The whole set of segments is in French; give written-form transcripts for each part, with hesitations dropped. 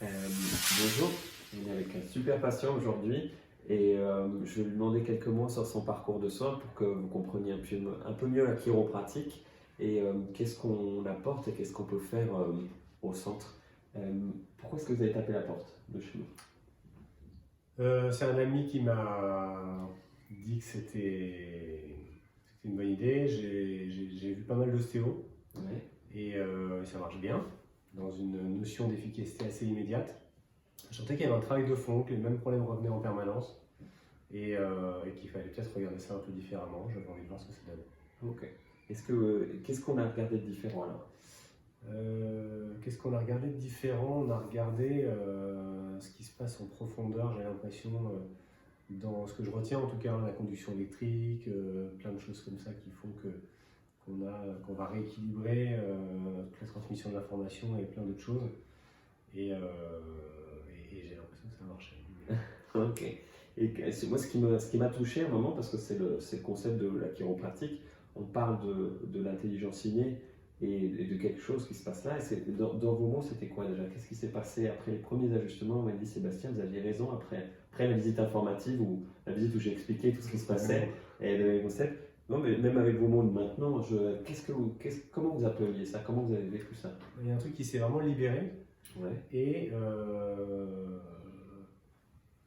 Bonjour, on est avec un super patient aujourd'hui et je vais lui demander quelques mots sur son parcours de soins pour que vous compreniez un peu mieux la chiropratique et qu'est-ce qu'on apporte et qu'est-ce qu'on peut faire au centre. Pourquoi est-ce que vous avez tapé la porte de chez nous? C'est un ami qui m'a dit que c'était une bonne idée. J'ai vu pas mal d'ostéo Ouais. et ça marche bien, dans une notion d'efficacité assez immédiate. Je sentais qu'il y avait un travail de fond, que les mêmes problèmes revenaient en permanence et qu'il fallait peut-être regarder ça un peu différemment. J'avais envie de voir ce que ça donne. Ok. Qu'est-ce qu'on a regardé de différent alors? Qu'est-ce qu'on a regardé de différent? On a regardé ce qui se passe en profondeur, j'ai l'impression, dans ce que je retiens en tout cas, la conduction électrique, plein de choses comme ça qui font qu'on va rééquilibrer toute la transmission de l'information et plein d'autres choses. Et j'ai l'impression que ça marche. Ok. Et moi, ce qui m'a touché à un moment, parce que c'est le concept de la chiropratique, on parle de l'intelligence innée et de quelque chose qui se passe là. Et dans vos mots, c'était quoi déjà? Qu'est-ce qui s'est passé après les premiers ajustements? On m'a dit, Sébastien, vous aviez raison, après la visite informative, ou la visite où j'ai expliqué tout ce qui se passait et le concept. Non, mais même avec vos mots de maintenant, comment vous appeliez ça? Comment vous avez vécu ça? Il y a un truc qui s'est vraiment libéré Ouais. Et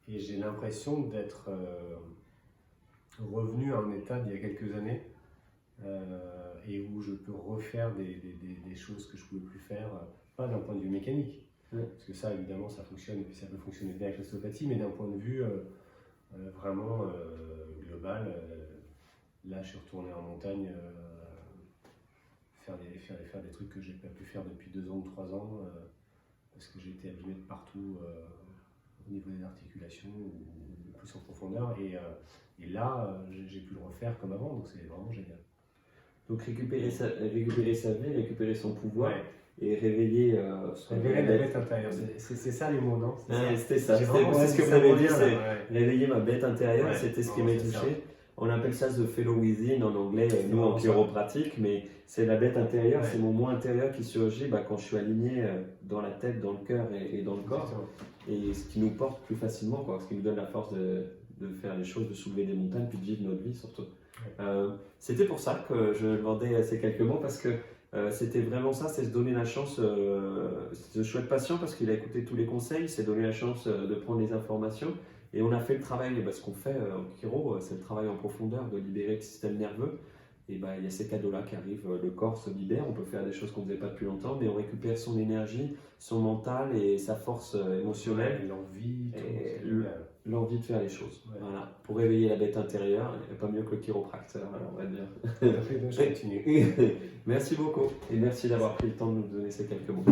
j'ai l'impression d'être revenu à un état d'il y a quelques années et où je peux refaire des choses que je ne pouvais plus faire, pas d'un point de vue mécanique, parce que ça évidemment ça fonctionne et puis ça peut fonctionner bien avec l'ostéopathie, mais d'un point de vue vraiment global. Là je suis retourné en montagne faire des trucs que je n'ai pas pu faire depuis 2 ans ou 3 ans parce que j'ai été abîmé de partout au niveau des articulations ou plus en profondeur et là j'ai pu le refaire comme avant, donc c'est vraiment génial. Donc récupérer sa vie, récupérer son pouvoir, Ouais. et réveiller Révéler la bête intérieure, c'est ça les mots, non? C'était ça, J'ai c'est vraiment ce que vous ça avez revient, dit, là, c'est ouais. réveiller ma bête intérieure, Ouais, c'était ce qui vraiment, m'a c'est ça. touché. On appelle ça the fellow within en anglais, nous en vraiment ça. chiropratique, mais c'est la bête intérieure, Ouais. c'est mon moi intérieur qui surgit quand je suis aligné dans la tête, dans le cœur et dans le corps, Exactement. et ce qui nous porte plus facilement, ce qui nous donne la force de faire les choses, de soulever des montagnes, puis de vivre notre vie surtout. Ouais. C'était pour ça que je demandais ces quelques mots, parce que c'était vraiment ça, c'est se donner la chance, ce chouette patient, parce qu'il a écouté tous les conseils, s'est donné la chance de prendre les informations, et on a fait le travail, ce qu'on fait en chiro, c'est le travail en profondeur, de libérer le système nerveux, et il y a ces cadeaux-là qui arrivent, le corps se libère, on peut faire des choses qu'on ne faisait pas depuis longtemps, mais on récupère son énergie, son mental et sa force émotionnelle, Ouais, l'envie, et tout, c'est génial. l'envie de faire les choses. Ouais. Voilà. Pour réveiller la bête intérieure, il n'y a pas mieux que le chiropracteur, on va dire. Tout à fait, donc je continue. Merci beaucoup et merci d'avoir pris le temps de nous donner ces quelques mots.